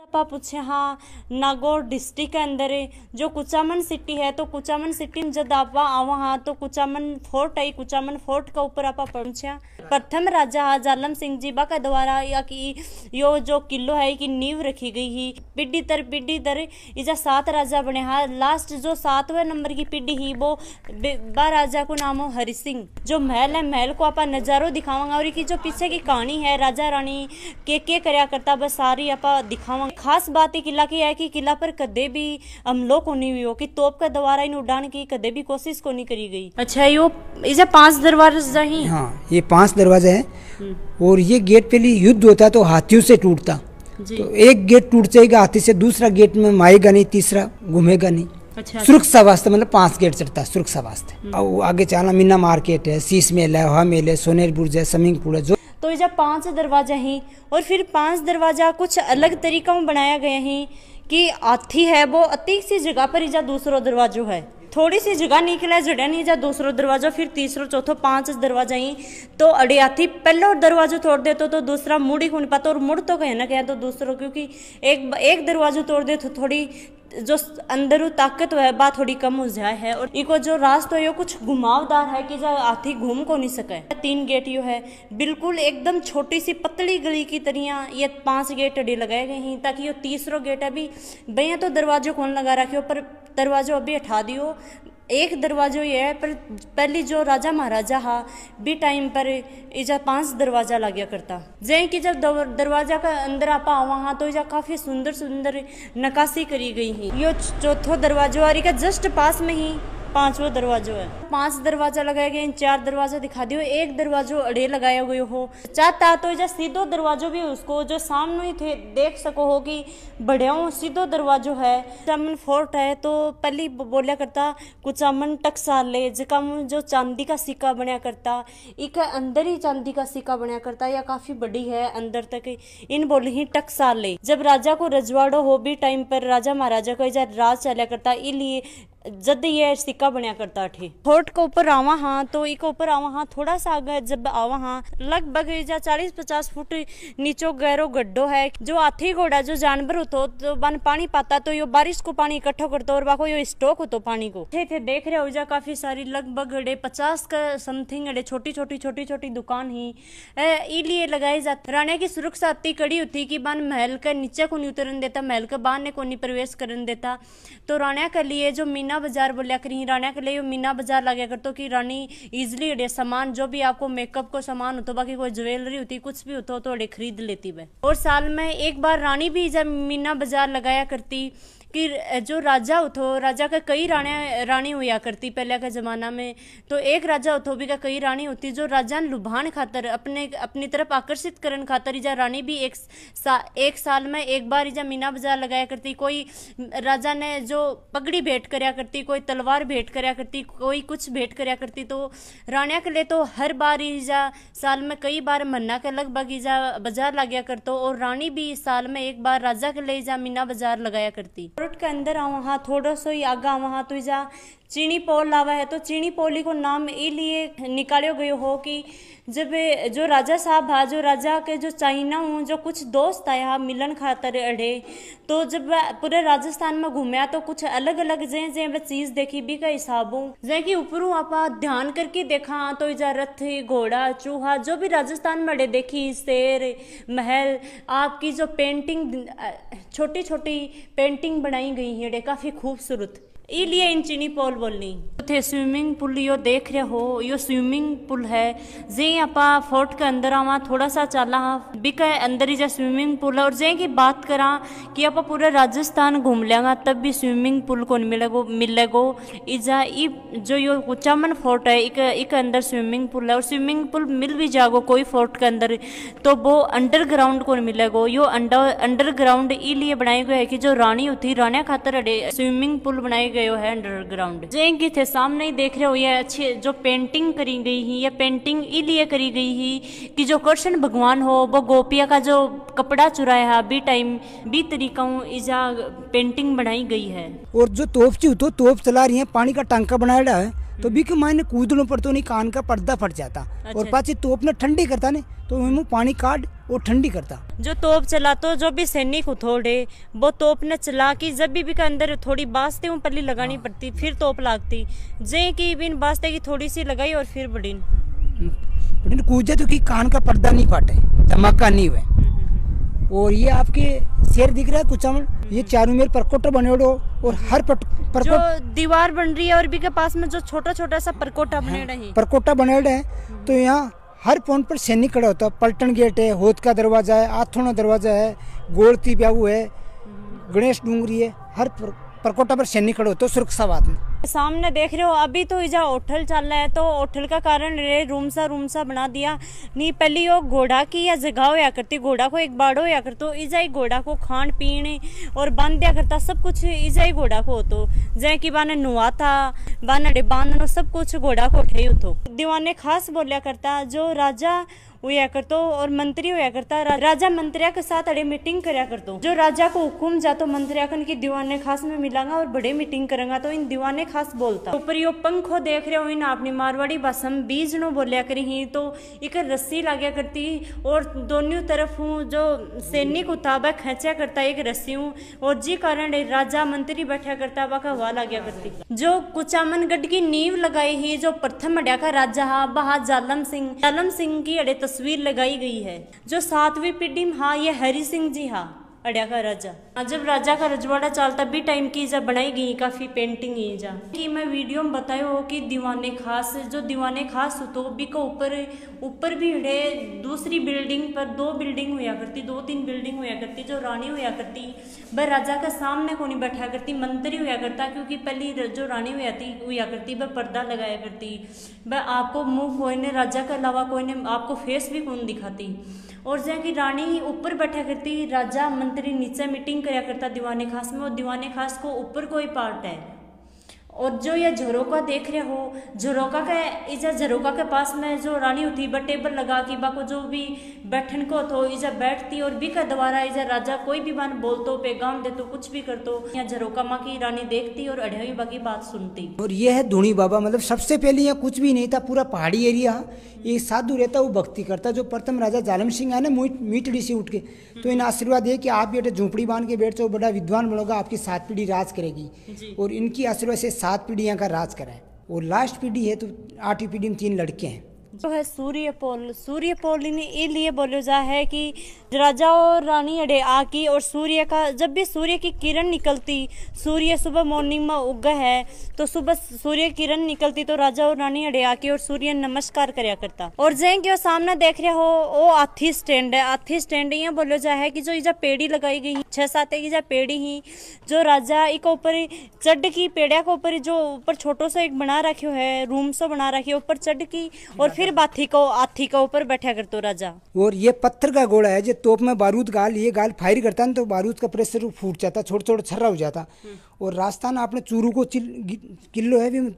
आपा पूछे हाँ नागौर डिस्ट्रिक्ट के अंदर जो कुचामन सिटी है, तो कुचामन सिटी में जब आप आवा हाँ तो कुचामन फोर्ट है। कुचामन फोर्ट का ऊपर आपा पहुंचा। प्रथम राजा हा जालम सिंह जी बा का द्वारा या कि यो जो किलो है कि नींव रखी गई ही। पीढ़ी दर इजा 7 राजा बने हा। लास्ट जो 7वें नंबर की पीढ़ी ही वो बा राजा को नाम हो हरि सिंह। जो महल है, महल को आपा नजारो दिखावांगा और की जो पीछे की कहानी है राजा रानी के करया करता बस सारी आपा दिखावांगा। खास बात ही किला की है कि किला पर कदे भी हमलो को नहीं हुई हो कि तोप का द्वारा इन उड़ान की कदे भी कोशिश को नहीं करी गई। अच्छा यो इसे 5 दरवाजा ही। हाँ ये 5 दरवाजा है और ये गेट पे लिए युद्ध होता तो हाथियों से टूटता। तो एक गेट टूट जाएगा हाथी से, दूसरा गेट में माएगा नहीं, तीसरा घूमेगा नहीं। अच्छा, सुरक्षा वास्ते मतलब 5 गेट चढ़ता सुरक्षा वास्ते। और आगे चलना मीना मार्केट है, शीश मेल है, वहा मेल है, सोनेर बुर्ज है, स्विमिंग पूल है। जो तो ये 5 दरवाजा ही और फिर 5 दरवाजा कुछ अलग तरीका में बनाया गया है कि हाथी है वो अतीक सी जगह पर इजा दूसरो दरवाजो है, थोड़ी सी जगह निकला जड़ा नहीं जा दूसरो दरवाजा, फिर तीसरो चौथो 5 दरवाजा ही। तो अड़े हाथी पहलो दरवाजो तोड़ दे तो दूसरा मुड़ ही को नहीं पाता और मुड़ तो कहे ना कहे तो दूसरो, क्योंकि एक दरवाजो तोड़ दे तो थोड़ी जो अंदर ताकत है बात थोड़ी कम हो जाए है। और इको जो रास्ता है कुछ घुमावदार है कि जो हाथी घूम को नहीं सके। 3 गेट यो है, बिल्कुल एकदम छोटी सी पतली गली की तरह ये 5 गेट अड़ी लगाए गए हैं ताकि यो तीसरो गेट अभी भैया तो दरवाजो कौन लगा रखे पर दरवाजो अभी हटा दियो। एक दरवाजो ये है पर पहली जो राजा महाराजा हा भी टाइम पर इजा 5 दरवाजा लाग्या करता। जै कि जब दरवाजा का अंदर आपा आवा हाँ तो इजा काफी सुंदर नकाशी करी गई है। यो चौथो दरवाजो और इका जस्ट पास में ही 5वां दरवाजो है। 5 दरवाजा लगाए गए, 4 दरवाजा दिखा दियो, एक दरवाजो अड़े लगाया गयो हो। चाहता तो इजा सीधो दरवाजो भी उसको जो सामने ही थे देख सको हो कि बढ़िया सीधो दरवाजो है। कुचामन फोर्ट है तो पहली बोलिया करता कुचामन टकसाले जका जो चांदी का सिक्का बनया करता, इक अंदर ही चांदी का सिक्का बनया करता या काफी बड़ी है अंदर तक। इन बोली ही टकसाले। जब राजा को रजवाड़ो हो भी टाइम पर राजा महाराजा का इजा राज चला करता, इसलिए जब ये सिक्का बनया करता थे। फोर्ट के ऊपर आवा हाँ तो इको ऊपर आवा हाँ थोड़ा सा आगे जब आवा हाँ लगभग 40-50 फुट नीचो गहरो गड्ढो है। जो हाथी घोड़ा जो जानवर होतो तो बन पानी पाता तो यो बारिश को पानी इकट्ठो करतो और बाको यो स्टॉक होतो पानी को। थे देख रहे हो जा काफी सारी लगभग 50 का समथिंग छोटी दुकान ही इसलिए लगाई जाती। राणे की सुरक्षा अति कड़ी होती कि बन महल के नीचे को नहीं उतरन देता, महल के बाहर ने को नहीं प्रवेश करन देता। तो राणा के लिए जो मीना बाजार बोलिया करी, राणा के लिए मीना बाजार लगे करतो कि रानी इजिली सामान जो भी आपको मेकअप को सामान होता, बाकी कोई ज्वेलरी होती कुछ भी होता तो खरीद लेती वह। और साल में एक बार रानी भी जब मीना बाजार लगाया करती कि जो राजा उठो राजा का कई रानी हुआ करती पहले के जमाना में। तो एक राजा उठो भी का कई रानी होती जो राजा ने लुभान खातर अपनी तरफ आकर्षित करन खातर इजा रानी भी एक साल में एक बार इजा मीना बाजार लगाया करती। कोई राजा ने जो पगड़ी भेंट करया करती, कोई तलवार भेंट करया करती, कोई कुछ भेंट करया करती। तो रानिया के लिए तो हर बार इजा साल में कई बार मन्ना के लगभग इजा बाजार लगाया करतो और रानी भी साल में एक बार राजा के लिए इजा मीना बाजार लगाया करती। फोर्ट के अंदर वहाँ थोड़ा सा ही आगा वहाँ तो इजा चीनी पोल लावा है। तो चीनी पोली को नाम इसलिए निकालो गयो हो कि जब जो राजा साहब हा जो राजा के जो चाइना हूँ जो कुछ दोस्त आया मिलन खातर अड़े, तो जब पूरे राजस्थान में घूमया तो कुछ अलग अलग जे वह चीज देखी भी का हिसाब हूँ जे कि ऊपरों आप ध्यान करके देखा तो इजा रथ घोड़ा चूहा जो भी राजस्थान में अड़े देखी, शेर महल आपकी जो पेंटिंग छोटी पेंटिंग बनाई गई है काफी खूबसूरत, इसलिए इन चीनी पोल बोलनी थे। स्विमिंग पूल यो देख रहे हो यो स्विमिंग पूल है। जे आपा फोर्ट के अंदर आवा थोड़ा सा चला बिका अंदर ही जा स्विमिंग पूल है। और जे की बात करा कि आपा पूरा राजस्थान घूम लेगा तब भी स्विमिंग पूल को मिलेगो इजा जो यो कुचामन फोर्ट है इक अंदर स्विमिंग पूल है। और स्विमिंग पूल मिल भी जागो कोई फोर्ट के अंदर तो वो अंडरग्राउंड को मिलेगो। यो अंडरग्राउंड इसलिए बनाए गए है कि जो रानी होती राणा खातर स्विमिंग पूल बनाए गए है अंडरग्राउंड। जे की थे सामने ही देख रहे हो ये अच्छी जो पेंटिंग करी गई है, ये पेंटिंग इसलिए करी गई है कि जो कृष्ण भगवान हो वो गोपिया का जो कपड़ा चुराया है बी तरीका इजा पेंटिंग बनाई गई है। और जो तोप तो तोप चला रही है पानी का टांका बनाया है तो भी के मायने कूदनो पड़तो नहीं कान का पर्दा फट जाता। और पाची तोप ने ठंडी करता ने तो पानी काट वो ठंडी करता। जो तोप चला तो जो भी सैनिक उथोड़े वो तोप ने चला कि जब भी का अंदर थोड़ी बास्ते पल्ली लगानी पड़ती, फिर तोप लागती जे की बिन बास्ते की थोड़ी सी लगाई और फिर बड़ीन कूदे तो कि कान का पर्दा नहीं फाटे, धमाका नहीं हुए। और ये आपके शेर दिख रहा है कुचामन, ये चारों मेर परकोटा बने और हर जो दीवार बन रही है और भी के पास में जो छोटा छोटा सा परकोटा बने रहे, परकोटा बने हैं। तो यहाँ हर पॉइंट पर सैनिक खड़ा होता है। पलटन गेट है, होद का दरवाजा है, आथोना दरवाजा है, गोड़ती ब्याहू है, गणेश डूंगरी है, हर परकोटा पर सैनिक खड़े होते सुरक्षा बात में। सामने देख रहे हो अभी तो इजा होटल चल रहा है, तो होटल का कारण रे रूम सा बना दिया नहीं। पहले वो घोड़ा की या जगह होया करती, घोड़ा को एक बाड़ो होया करतो, इजा ही घोड़ा को खान पीने और बांध दिया करता, सब कुछ इजा ही घोड़ा को होतो। जै की बाने नुआ था बाने बांधनो सब कुछ घोड़ा को उठे होतो। दीवाने खास बोलिया करता जो राजा हुआ करतो और मंत्री हुआ करता, राजा मंत्रिया के साथ अड़े मीटिंग करया करतो। जो राजा को हुकुम जातो मंत्रिया कन की दीवाने खास में मिलांगा और बड़े मीटिंग करेंगा तो इन दीवाने खास बोलता। ऊपर यो पंखो देख रहे हो इन अपनी मारवाड़ी भाषा में बीज नो बोलिया करी ही, तो एक रस्सी लाग्या करती और दोनों तरफ हूँ जो सैनिक उताबा खींचा करता एक रस्सी हूँ, और जी कारण राजा मंत्री बैठा करता वह का हवा लाग्या करती। जो कुचामनगढ़ की नींव लगाई ही जो प्रथम अड्या का राजा हा बहा जालम सिंह की अड़े तस्वीर लगाई गई है। जो 7वीं पीढ़ी में हाँ ये हरि सिंह जी हाँ अड्या का राजा। जब राजा का रजवाड़ा चलता भी टाइम की जा बनाई गई काफी पेंटिंग ही जा कि मैं वीडियो में बताया हो कि दीवाने खास जो दीवाने खास तो भी को ऊपर भी हड़े दूसरी बिल्डिंग पर 2 बिल्डिंग हुआ करती, 2-3 बिल्डिंग हुआ करती। जो रानी हुआ करती वह राजा के सामने को नहीं बैठा करती, मंत्री हुआ करता, क्योंकि पहली जो रानी हुआ करती वह पर्दा लगाया करती, वह आपको मुंह कोई ने राजा के अलावा कोई ने आपको फेस भी कौन दिखाती। और जहाँ की रानी ऊपर बैठा करती, राजा मंत्री नीचे मीटिंग करया करता दीवाने खास में, और दीवाने खास को ऊपर कोई पार्ट है। और जो ये झरोका देख रहे हो, झरोका के पास में जो रानी होती वह टेबल लगा की बाको जो भी बैठन को तो इजा बैठती और भी का द्वारा इजा राजा कोई भी बात बोलतो पैगाम देतो कुछ भी करतो, यहाँ झरोका माँ की रानी देखती और अढ़ाई बाकी बात सुनती। और ये है धूनी बाबा, मतलब सबसे पहले यहाँ कुछ भी नहीं था, पूरा पहाड़ी एरिया। ये साधु रहता वो भक्ति करता। जो प्रथम राजा जालम सिंह है ना मीटड़ी से उठ के, तो इन आशीर्वाद है कि आप बेटे झोंपड़ी बांध के बैठ जाओ, बड़ा विद्वान बनोगा, आपकी 7 पीढ़ी राज करेगी। और इनकी आशीर्वाद से 7 पीढ़ियाँ का राज करा है। और लास्ट पीढ़ी है तो 8वीं पीढ़ी में 3 लड़के हैं। जो है सूर्यपोल ने लिए बोलो जा है कि राजा और रानी अड़े आकी और सूर्य का जब भी सूर्य की किरण निकलती, सूर्य सुबह मॉर्निंग में उग है तो सुबह सूर्य किरण निकलती तो राजा और रानी अड़े आकी और सूर्य नमस्कार करया करता। और जैन के सामने देख रहे हो वो हाथी स्टैंड है। हाथी स्टैंड ये बोलो जा है कि जो इजा पेड़ी लगाई गई 6-7 की जा पेड़ी ही जो राजा एक ऊपर चढ़ की पेड़िया के ऊपर जो ऊपर छोटो सा एक बना रखियो है रूम सा बना रखियो ऊपर चढ़ की और फिर हाथी को ऊपर बैठा करतो राजा। और ये पत्थर का गोला है जो तोप में बारूद ये गाल फायर करता है तो बारूद का प्रेशर फूट जाता, छोटा छर्रा हो जाता। और राजस्थान आपने चूरू को किलो है भी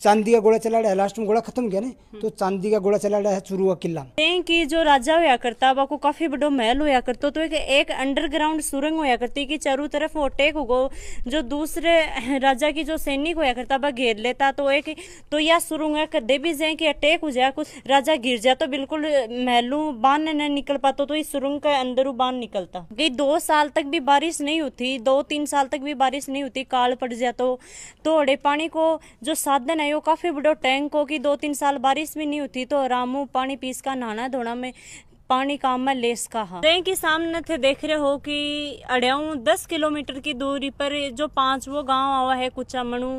चांदी का गोला चला रहा है, लास्ट में गोला खत्म गया ना तो चांदी का गोला चला रहा है चूरू का किला। कि जो राजा होया करता वो को काफी बड़ो महल होया करतो तो एक अंडरग्राउंड सुरंग होया करती कि चारों तरफ वो टेक होगो जो दूसरे राजा की जो सैनिक होया करता वह घेर लेता तो यह सुरंग है कदे भी जाए कि अटैक हो जाए कुछ राजा गिर जाए तो बिल्कुल महलू बाहर न निकल पाता तो इस सुरंग के अंदर बाहर निकलता। 2 साल तक भी बारिश नहीं होती, 2-3 साल तक भी बारिश नहीं होती, काल पड़ जाता तो अड़े पानी को जो साधन है काफी बड़ो टैंक हो कि 2-3 साल बारिश भी नहीं होती तो आरामू पानी पीस का नहाना धोना में पानी काम में लेस का के सामने थे देख रहे हो कि अड़ियाऊ 10 किलोमीटर की दूरी पर जो 5 वो गांव आवा है कुचामणु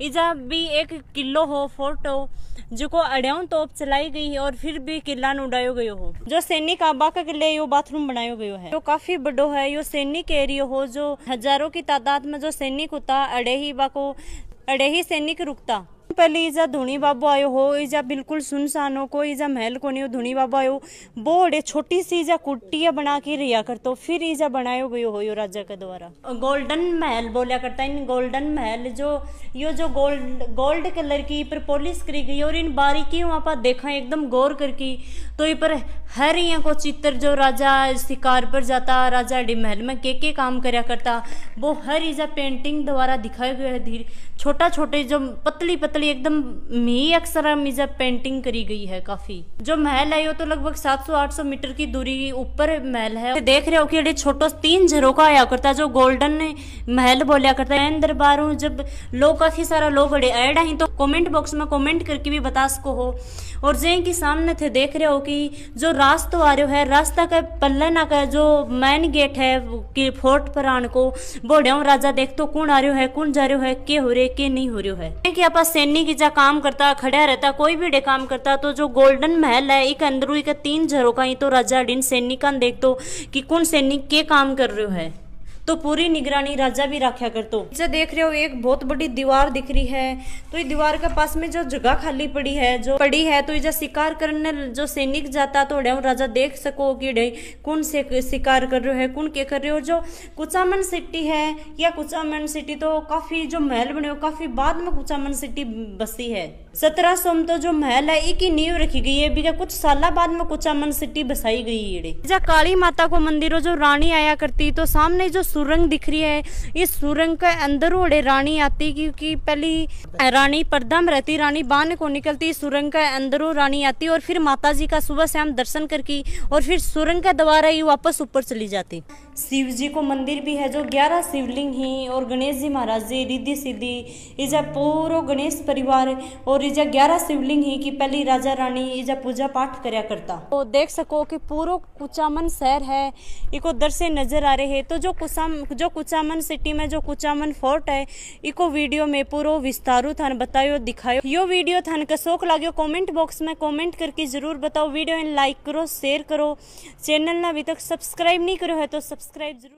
इजा भी 1 किलो हो फोर्ट हो जो को अड़ियाऊ तोप चलाई गई और फिर भी किला न उड़ायो गयो हो। जो सैनिक आबा का किले यो बाथरूम बनायो गयो है जो काफी बड़ो है। यो सैनिक एरिया हो जो हजारों की तादाद में जो सैनिक होता अड़े ही सैनिक रुकता। पहले इजा धुनी बाबू आयो हो इजा बिल्कुल सुनसान हो कोई इजा महल को नहीं हो धुनी बाबू आयो बोड़े छोटी सी इजा कुटिया बना के रिया करतो फिर इजा बनायो गयो हो यो राजा के द्वारा। गोल्डन महल बोलिया करता इन गोल्डन महल जो गोल्ड कलर की पर पॉलिश करी गई और इन बारीकी वहां पर देखा एकदम गौर करके तो ये पर हर यहाँ को चित्र जो राजा शिकार पर जाता राजा डी महल में के काम करया करता वो हर इजा पेंटिंग द्वारा दिखाए गए है। छोटा छोटे जो पतली एकदम मी अक्सर मिजा पेंटिंग करी गई है। काफी जो महल है वो तो लगभग 700-800 मीटर की दूरी ऊपर महल है। देख रहे हो कि ये छोटो 3 झरोका आया करता जो गोल्डन महल बोलिया करता है। दरबार जब लोग काफी सारा लोग बड़े ऐड ही तो कमेंट बॉक्स में कमेंट करके भी बता सको हो। और जे की सामने थे देख रहे हो कि जो रास्ता आ रहे है, रास्ता का पल्ले ना का जो मेन गेट है कि फोर्ट पर आने को बोड़े राजा देख तो कौन आ रहे है, कौन जा रहे है, के हो रहे के नहीं हो रहे है। कि आप सैनिक जा काम करता खड़ा रहता कोई भी डे काम करता तो जो गोल्डन महल है एक अंदरू का 3 झरोका ही तो राजा डिन सैनिक देख तो कि कौन सैनिक के काम कर रहे है तो पूरी निगरानी राजा भी रखा कर। तो इसे देख रहे हो एक बहुत बड़ी दीवार दिख रही है। तो ये दीवार के पास में जो जगह खाली पड़ी है तो इसे शिकार करने जो सैनिक जाता तो राजा देख सको कि कौन से शिकार कर रहे हो है, कौन के कर रहे हो। जो कुचामन सिटी है या कुचामन सिटी तो काफी जो महल बने हो काफी बाद में कुचामन सिटी बसी है। 1700 में तो जो महल है एक ही नींव रखी गई है, भी कुछ साल बाद में कुचामन सिटी बसाई गई है। जहाँ काली माता को मंदिर जो रानी आया करती तो सामने जो सुरंग दिख रही है इस सुरंग के अंदर ओड़े रानी आती क्योंकि पहली रानी पर्दा में रहती, रानी बाहर को निकलती, सुरंग के अंदरों रानी आती और फिर माता जी का सुबह शाम दर्शन करके और फिर सुरंग के द्वारा ही वापस ऊपर चली जाती। शिव जी को मंदिर भी है जो 11 शिवलिंग ही और गणेश जी महाराज जी रिद्धि सिद्धि इजा पूरा गणेश परिवार और इजा 11 शिवलिंग ही की पहली राजा रानी इजा पूजा पाठ करया करता। तो देख सको कि पूरा कुचामन शहर है इको दर से नजर आ रहे है। तो जो कुचामन सिटी में जो कुचामन फोर्ट है इको वीडियो में पूरा विस्तारू थान बतायो दिखायो। यो वीडियो थान का शौक लाग्यो कमेंट बॉक्स में कमेंट करके जरूर बताओ। वीडियो लाइक करो शेयर करो, चैनल ना अभी तक सब्सक्राइब नहीं करो है तो सब्सक्राइब जरूर।